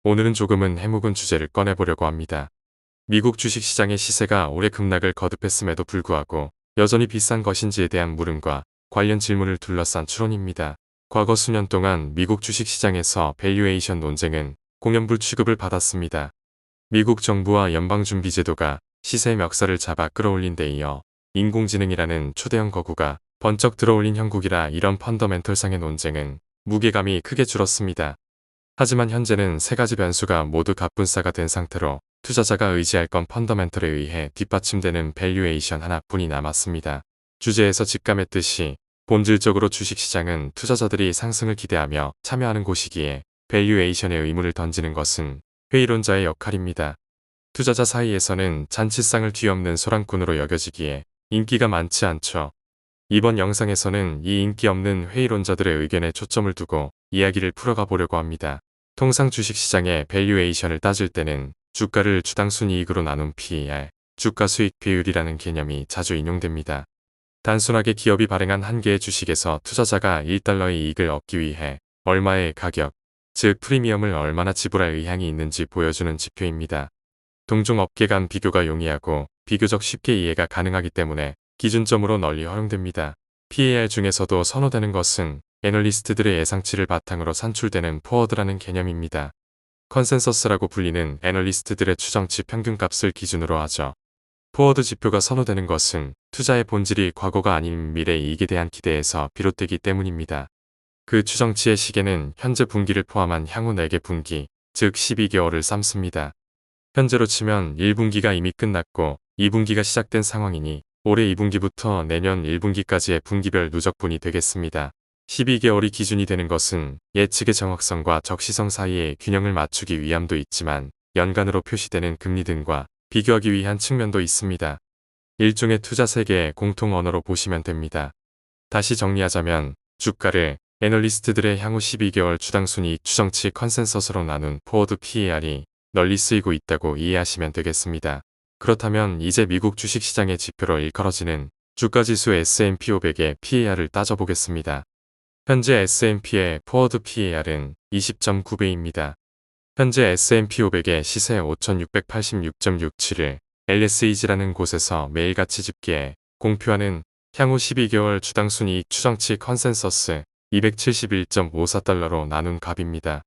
오늘은 조금은 해묵은 주제를 꺼내보려고 합니다. 미국 주식시장의 시세가 올해 급락을 거듭했음에도 불구하고 여전히 비싼 것인지에 대한 물음과 관련 질문을 둘러싼 추론입니다. 과거 수년 동안 미국 주식시장에서 밸류에이션 논쟁은 공연불 취급을 받았습니다. 미국 정부와 연방준비제도가 시세 멱살을 잡아 끌어올린 데 이어 인공지능이라는 초대형 거구가 번쩍 들어올린 형국이라 이런 펀더멘털상의 논쟁은 무게감이 크게 줄었습니다. 하지만 현재는 세 가지 변수가 모두 갑분싸가 된 상태로 투자자가 의지할 건 펀더멘털에 의해 뒷받침되는 밸류에이션 하나뿐이 남았습니다. 주제에서 직감했듯이 본질적으로 주식시장은 투자자들이 상승을 기대하며 참여하는 곳이기에 밸류에이션에 의문을 던지는 것은 회의론자의 역할입니다. 투자자 사이에서는 잔치상을 뒤엎는 소란꾼으로 여겨지기에 인기가 많지 않죠. 이번 영상에서는 이 인기 없는 회의론자들의 의견에 초점을 두고 이야기를 풀어가 보려고 합니다. 통상 주식시장의 밸류에이션을 따질 때는 주가를 주당 순이익으로 나눈 PER, 주가 수익 비율이라는 개념이 자주 인용됩니다. 단순하게 기업이 발행한 한 개의 주식에서 투자자가 1달러의 이익을 얻기 위해 얼마의 가격, 즉 프리미엄을 얼마나 지불할 의향이 있는지 보여주는 지표입니다. 동종 업계 간 비교가 용이하고 비교적 쉽게 이해가 가능하기 때문에 기준점으로 널리 활용됩니다. PER 중에서도 선호되는 것은 애널리스트들의 예상치를 바탕으로 산출되는 포워드라는 개념입니다. 컨센서스라고 불리는 애널리스트들의 추정치 평균값을 기준으로 하죠. 포워드 지표가 선호되는 것은 투자의 본질이 과거가 아닌 미래 이익에 대한 기대에서 비롯되기 때문입니다. 그 추정치의 시계는 현재 분기를 포함한 향후 4개 분기, 즉 12개월을 삼습니다. 현재로 치면 1분기가 이미 끝났고 2분기가 시작된 상황이니 올해 2분기부터 내년 1분기까지의 분기별 누적분이 되겠습니다. 12개월이 기준이 되는 것은 예측의 정확성과 적시성 사이의 균형을 맞추기 위함도 있지만 연간으로 표시되는 금리 등과 비교하기 위한 측면도 있습니다. 일종의 투자 세계의 공통 언어로 보시면 됩니다. 다시 정리하자면 주가를 애널리스트들의 향후 12개월 주당 순이익 추정치 컨센서스로 나눈 포워드 PER이 널리 쓰이고 있다고 이해하시면 되겠습니다. 그렇다면 이제 미국 주식시장의 지표로 일컬어지는 주가지수 S&P 500의 PER을 따져보겠습니다. 현재 S&P의 포워드 PER은 20.9배입니다. 현재 S&P 500의 시세 5686.67을 LSEG라는 곳에서 매일같이 집계해 공표하는 향후 12개월 주당 순이익 추정치 컨센서스 271.54달러로 나눈 값입니다.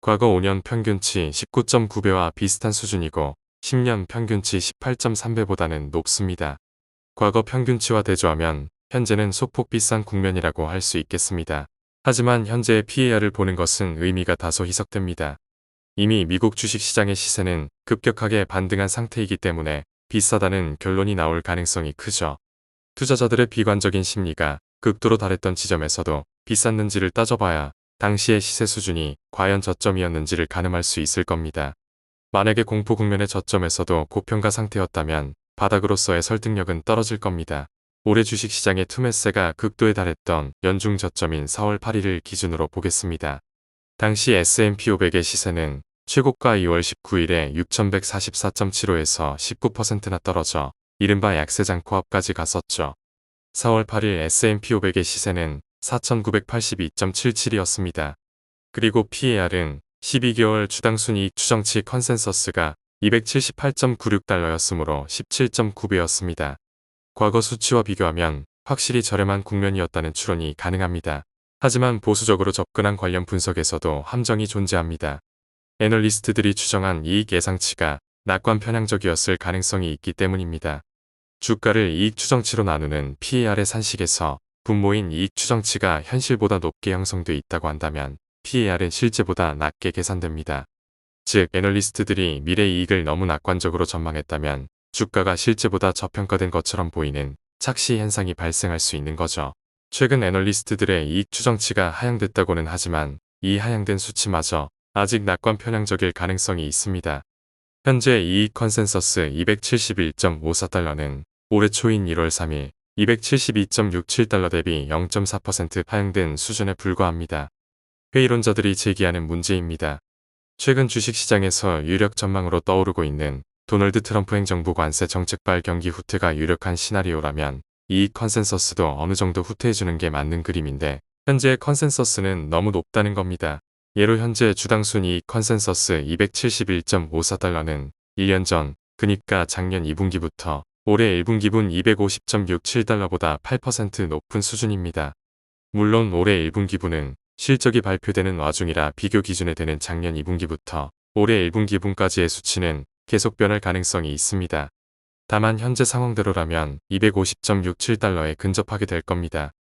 과거 5년 평균치 19.9배와 비슷한 수준이고 10년 평균치 18.3배보다는 높습니다. 과거 평균치와 대조하면 현재는 소폭 비싼 국면이라고 할 수 있겠습니다. 하지만 현재의 PER을 보는 것은 의미가 다소 희석됩니다. 이미 미국 주식시장의 시세는 급격하게 반등한 상태이기 때문에 비싸다는 결론이 나올 가능성이 크죠. 투자자들의 비관적인 심리가 극도로 달했던 지점에서도 비쌌는지를 따져봐야 당시의 시세 수준이 과연 저점이었는지를 가늠할 수 있을 겁니다. 만약에 공포 국면의 저점에서도 고평가 상태였다면 바닥으로서의 설득력은 떨어질 겁니다. 올해 주식시장의 투매세가 극도에 달했던 연중 저점인 4월 8일을 기준으로 보겠습니다. 당시 S&P 500의 시세는 최고가 2월 19일에 6144.75에서 19%나 떨어져 이른바 약세장 코앞까지 갔었죠. 4월 8일 S&P 500의 시세는 4982.77이었습니다. 그리고 PER은 12개월 주당 순이익 추정치 컨센서스가 278.96달러였으므로 17.9배였습니다. 과거 수치와 비교하면 확실히 저렴한 국면이었다는 추론이 가능합니다. 하지만 보수적으로 접근한 관련 분석에서도 함정이 존재합니다. 애널리스트들이 추정한 이익 예상치가 낙관 편향적이었을 가능성이 있기 때문입니다. 주가를 이익 추정치로 나누는 PER의 산식에서 분모인 이익 추정치가 현실보다 높게 형성돼 있다고 한다면 PER은 실제보다 낮게 계산됩니다. 즉 애널리스트들이 미래 이익을 너무 낙관적으로 전망했다면 주가가 실제보다 저평가된 것처럼 보이는 착시 현상이 발생할 수 있는 거죠. 최근 애널리스트들의 이익 추정치가 하향됐다고는 하지만 이 하향된 수치마저 아직 낙관 편향적일 가능성이 있습니다. 현재 이익 컨센서스 271.54달러는 올해 초인 1월 3일 272.67달러 대비 0.4% 하향된 수준에 불과합니다. 회의론자들이 제기하는 문제입니다. 최근 주식시장에서 유력 전망으로 떠오르고 있는 도널드 트럼프 행정부 관세 정책발 경기 후퇴가 유력한 시나리오라면 이익 컨센서스도 어느 정도 후퇴해주는 게 맞는 그림인데 현재의 컨센서스는 너무 높다는 겁니다. 예로 현재 주당 순이익 컨센서스 271.54달러는 1년 전, 그니까 작년 2분기부터 올해 1분기분 250.67달러보다 8% 높은 수준입니다. 물론 올해 1분기분은 실적이 발표되는 와중이라 비교 기준에 되는 작년 2분기부터 올해 1분기분까지의 수치는 계속 변할 가능성이 있습니다. 다만 현재 상황대로라면 250.67달러에 근접하게 될 겁니다.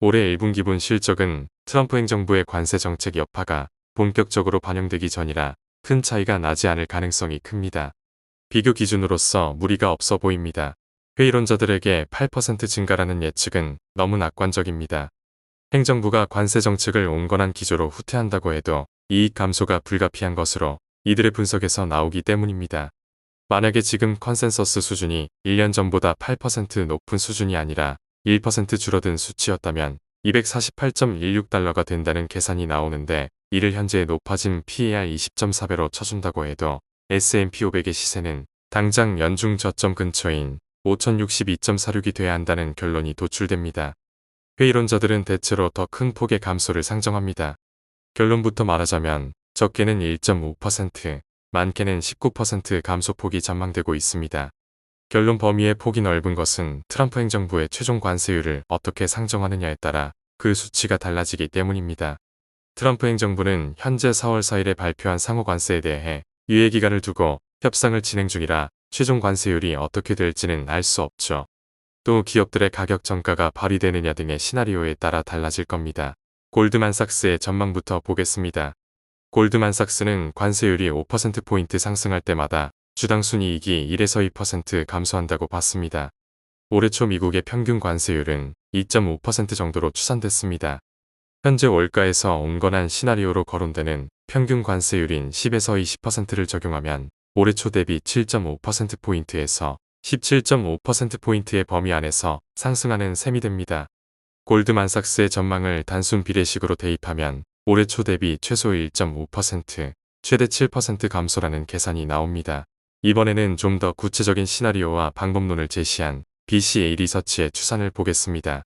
올해 1분기분 실적은 트럼프 행정부의 관세 정책 여파가 본격적으로 반영되기 전이라 큰 차이가 나지 않을 가능성이 큽니다. 비교 기준으로서 무리가 없어 보입니다. 회의론자들에게 8% 증가라는 예측은 너무 낙관적입니다. 행정부가 관세 정책을 온건한 기조로 후퇴한다고 해도 이익 감소가 불가피한 것으로 이들의 분석에서 나오기 때문입니다. 만약에 지금 컨센서스 수준이 1년 전보다 8% 높은 수준이 아니라 1% 줄어든 수치였다면 248.16달러가 된다는 계산이 나오는데, 이를 현재 높아진 PER 20.4배로 쳐준다고 해도 S&P 500의 시세는 당장 연중 저점 근처인 5062.46이 돼야 한다는 결론이 도출됩니다. 회의론자들은 대체로 더 큰 폭의 감소를 상정합니다. 결론부터 말하자면 적게는 1.5%, 많게는 19% 감소폭이 전망되고 있습니다. 결론 범위의 폭이 넓은 것은 트럼프 행정부의 최종 관세율을 어떻게 상정하느냐에 따라 그 수치가 달라지기 때문입니다. 트럼프 행정부는 현재 4월 4일에 발표한 상호 관세에 대해 유예기간을 두고 협상을 진행 중이라 최종 관세율이 어떻게 될지는 알 수 없죠. 또 기업들의 가격 전가가 발휘되느냐 등의 시나리오에 따라 달라질 겁니다. 골드만삭스의 전망부터 보겠습니다. 골드만삭스는 관세율이 5%포인트 상승할 때마다 주당 순이익이 1에서 2% 감소한다고 봤습니다. 올해 초 미국의 평균 관세율은 2.5% 정도로 추산됐습니다. 현재 월가에서 온건한 시나리오로 거론되는 평균 관세율인 10에서 20%를 적용하면 올해 초 대비 7.5%포인트에서 17.5%포인트의 범위 안에서 상승하는 셈이 됩니다. 골드만삭스의 전망을 단순 비례식으로 대입하면 올해 초 대비 최소 1.5%, 최대 7% 감소라는 계산이 나옵니다. 이번에는 좀 더 구체적인 시나리오와 방법론을 제시한 BCA 리서치의 추산을 보겠습니다.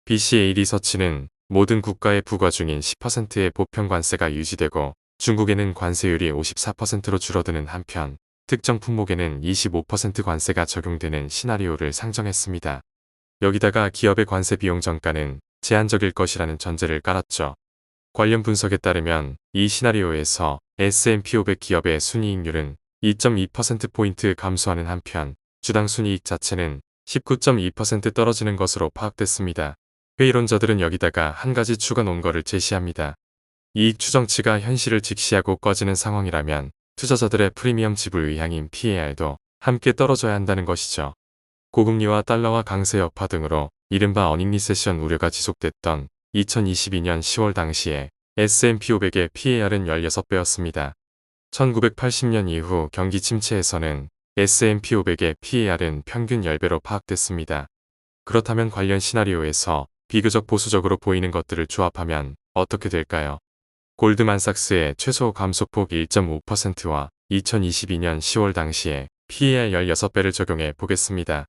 BCA 리서치는 모든 국가에 부과 중인 10%의 보편 관세가 유지되고 중국에는 관세율이 54%로 줄어드는 한편 특정 품목에는 25% 관세가 적용되는 시나리오를 상정했습니다. 여기다가 기업의 관세 비용 전가는 제한적일 것이라는 전제를 깔았죠. 관련 분석에 따르면 이 시나리오에서 S&P 500 기업의 순이익률은 2.2%포인트 감소하는 한편 주당 순이익 자체는 19.2% 떨어지는 것으로 파악됐습니다. 회의론자들은 여기다가 한 가지 추가 논거를 제시합니다. 이익 추정치가 현실을 직시하고 꺼지는 상황이라면 투자자들의 프리미엄 지불 의향인 PER도 함께 떨어져야 한다는 것이죠. 고금리와 달러와 강세 여파 등으로 이른바 어닝 리세션 우려가 지속됐던 2022년 10월 당시에 S&P 500의 PER은 16배였습니다. 1980년 이후 경기 침체에서는 S&P 500의 PER은 평균 10배로 파악됐습니다. 그렇다면 관련 시나리오에서 비교적 보수적으로 보이는 것들을 조합하면 어떻게 될까요? 골드만삭스의 최소 감소폭 1.5%와 2022년 10월 당시에 PER 16배를 적용해 보겠습니다.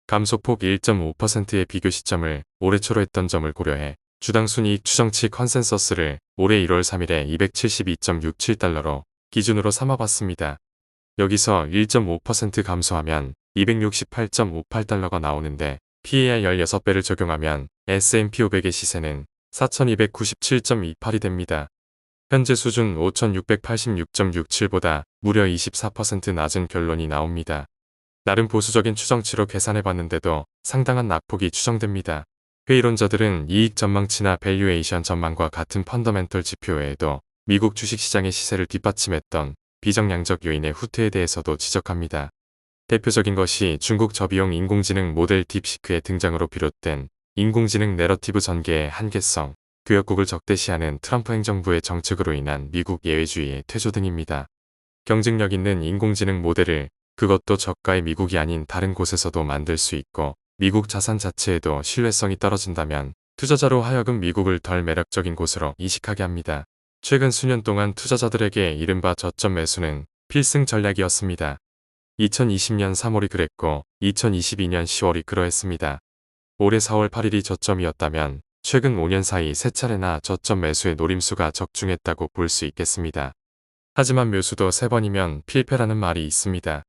감소폭 1.5%의 비교 시점을 올해 초로 했던 점을 고려해 주당 순이익 추정치 컨센서스를 올해 1월 3일에 272.67달러로 기준으로 삼아봤습니다. 여기서 1.5% 감소하면 268.58달러가 나오는데 PER 16배를 적용하면 S&P 500의 시세는 4297.28이 됩니다. 현재 수준 5686.67보다 무려 24% 낮은 결론이 나옵니다. 나름 보수적인 추정치로 계산해봤는데도 상당한 낙폭이 추정됩니다. 회의론자들은 이익 전망치나 밸류에이션 전망과 같은 펀더멘털 지표 외에도 미국 주식시장의 시세를 뒷받침했던 비정량적 요인의 후퇴에 대해서도 지적합니다. 대표적인 것이 중국 저비용 인공지능 모델 딥시크의 등장으로 비롯된 인공지능 내러티브 전개의 한계성, 교역국을 적대시하는 트럼프 행정부의 정책으로 인한 미국 예외주의의 퇴조 등입니다. 경쟁력 있는 인공지능 모델을 그것도 저가의 미국이 아닌 다른 곳에서도 만들 수 있고 미국 자산 자체에도 신뢰성이 떨어진다면 투자자로 하여금 미국을 덜 매력적인 곳으로 이식하게 합니다. 최근 수년 동안 투자자들에게 이른바 저점 매수는 필승 전략이었습니다. 2020년 3월이 그랬고 2022년 10월이 그러했습니다. 올해 4월 8일이 저점이었다면 최근 5년 사이 3차례나 저점 매수의 노림수가 적중했다고 볼 수 있겠습니다. 하지만 묘수도 3번이면 필패라는 말이 있습니다.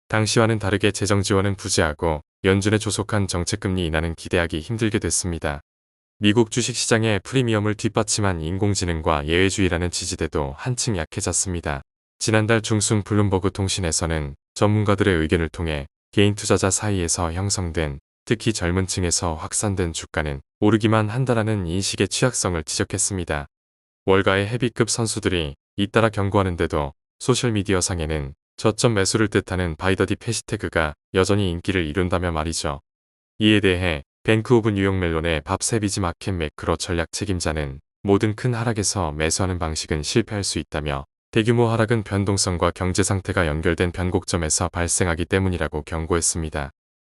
당시와는 다르게 재정 지원은 부재하고 연준의 조속한 정책금리 인하는 기대하기 힘들게 됐습니다. 미국 주식시장의 프리미엄을 뒷받침한 인공지능과 예외주의라는 지지대도 한층 약해졌습니다. 지난달 중순 블룸버그 통신에서는 전문가들의 의견을 통해 개인 투자자 사이에서 형성된, 특히 젊은 층에서 확산된 주가는 오르기만 한다라는 인식의 취약성을 지적했습니다. 월가의 헤비급 선수들이 잇따라 경고하는데도 소셜미디어상에는 저점 매수를 뜻하는 바이더딥 해시태그가 여전히 인기를 이룬다며 말이죠. 이에 대해 뱅크 오브 뉴욕 멜론의 밥 세비지 마켓 매크로 전략 책임자는 모든 큰 하락에서 매수하는 방식은 실패할 수 있다며 대규모 하락은 변동성과 경제 상태가 연결된 변곡점에서 발생하기 때문이라고 경고했습니다.